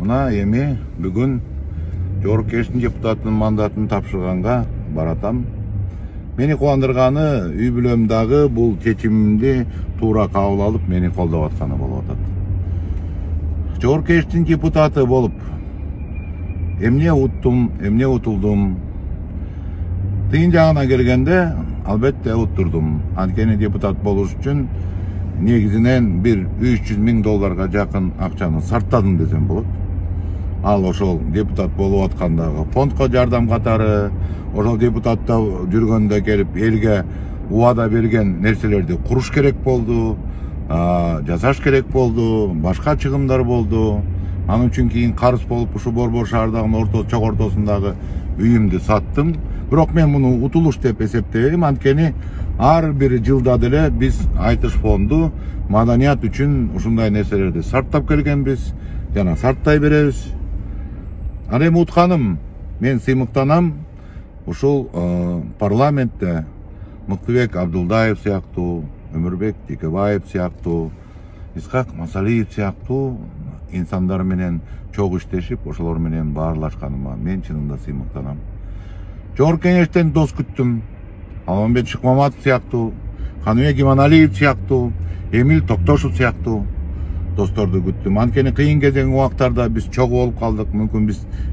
Мына эми бүгүн Жогорку Кеңештин депутатынын мандатын тапшырганга баратам. Мени кубандырганы үй бүлөм дагы бул чечимимди туура кабыл алып, мени колдоп атканы болуп атат. Жогорку Кеңештин депутаты болуп, эмне уттум, эмне утулдум? Тыйын жагына келгенде, албетте уттурдум. Анткени депутат болуш үчүн негизинен бир $300,000 жакын акчаны сарптадым десем болот. Ал ошол депутат болуп аткандагы фондко жардам катары, ошол депутатта жүргөндө келип элге убада берген нерселерди куруш керек болду, жасаш керек болду, башка чыгымдар болду. Анын үчүн кийин карыз болуп ушу Борбор шаардагы чок ортосундагы үйүмдү саттым. Бирок мен муну утулуш деп эсептейм, анткени ар бир жылда деле биз айтыш фонду маданият үчүн ушундай нерселерди сарптап келгенбиз жана сарттай беребиз. Аны эми утканым, мен сыймыктанам ушул парламентте Мыктыбек Абдулдаев сыяктуу, Өмүрбек Текебаев сыяктуу, Исхак Масалиев сыяктуу инсандар менен чогуу иштешип, ошолор менен баарлашканыма мен чынында сыймыктанам. Жогорку Кеңештен дос күттүм. Алмамбет Шыкмаматов сыяктуу, Каныбек Иманалиев сыяктуу, Эмил Токтошев сыяктуу досторду күттүм. Анткени кыйын кезең убактарда биз чогуу болуп калдык. Мүмкүн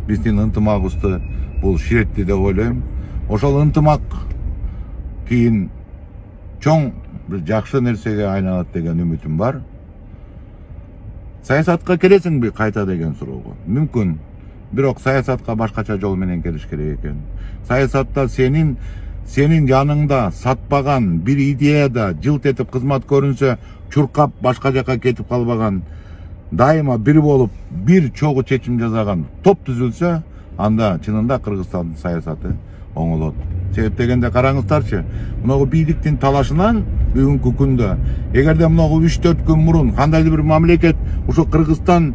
биздин ынтымагыбызды бул ширетти деп ойлойм. Ошол ынтымак кийин чоң бир жакшы нерсеге айланат деген үмүтүм бар. Саясатка келесиңби кайта деген суроого? Мүмкүн. Бирок саясатка башкача жол менен келиш керек экен. Саясатта сенин жаныңда сатпаган бир идеяда жылт этип кызмат көрүнсө, чуркап башка жака кетип калбаган, дайыма бир болуп, бир чогуу чечим жасаган топ түзүлсө, анда чынында Кыргызстандын саясаты оңолот. Себеп дегенде караңыздарчы, мынагу бийликтин талашынан бүгүнкү күндө, эгерде мынагу 3-4 күн мурун кандайдыр бир мамлекет ушу Кыргызстан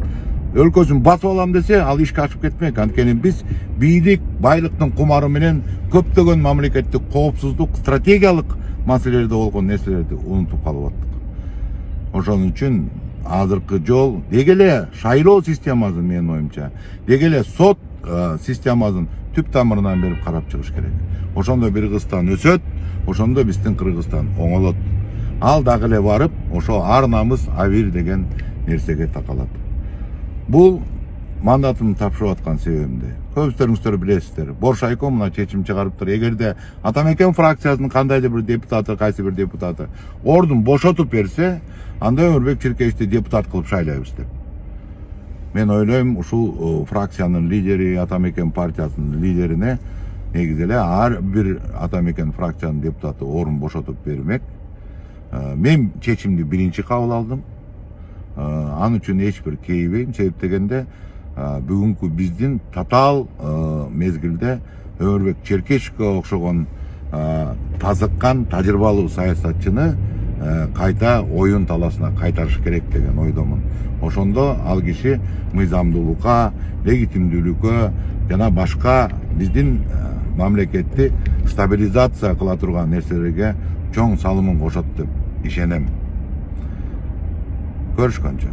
өлкөсүн басып алам десе, ал ишке ашып кетмек. Анткени биз бийлик, байлыктын кумары менен көптөгөн мамлекеттик коопсуздук, стратегиялык маселелерде болгон нерселерди унутуп калып аттык. Ошон үчүн азыркы жол деги эле шайлоо системасын, менин оюмча, деги эле сот системасын түп тамырынан берип карап чыгыш керек. Ошондо Кыргызстан өсөт, ошондо биздин Кыргызстан оңолот. Ал дагы эле барып, ошо ар намыс авир деген нерсеге такалат. Бул мандатымды тапшырып аткан себебимди көпүстөрүңүздөр билесиздер. Боршайком мына чечим чыгарыптыр. Эгерде Атамекен фракциясынын кандайдыр бир депутаты, кайсы бир депутаты ордун бошотуп берсе, анда Өмүрбек Чиркеевди депутат кылып шайлайбыз деп. Мен ойлойм, ушул фракциянын лидери, Атамекен партиясынын лидерине негизи эле ар бир Атамекен фракциянын депутаты орун бошотуп бермек. Мен чечимди биринчи кабыл алдым. Ан үчүн эч бир кейбейм. Себеп дегенде бүгүнкү биздин татаал мезгилде Өмүрбек Черкешевке окшогон тазыккан тажрыйбалуу саясатчыны кайта оюн таласына кайтарыш керек деген ойдомун. Ошондо ал киши мыйзамдуулукка, легитимдүүлүккө жана башка биздин мамлекетти стабилизация кыла турган нерселерге чоң салымын кошот деп ишенем. Görüşkünce.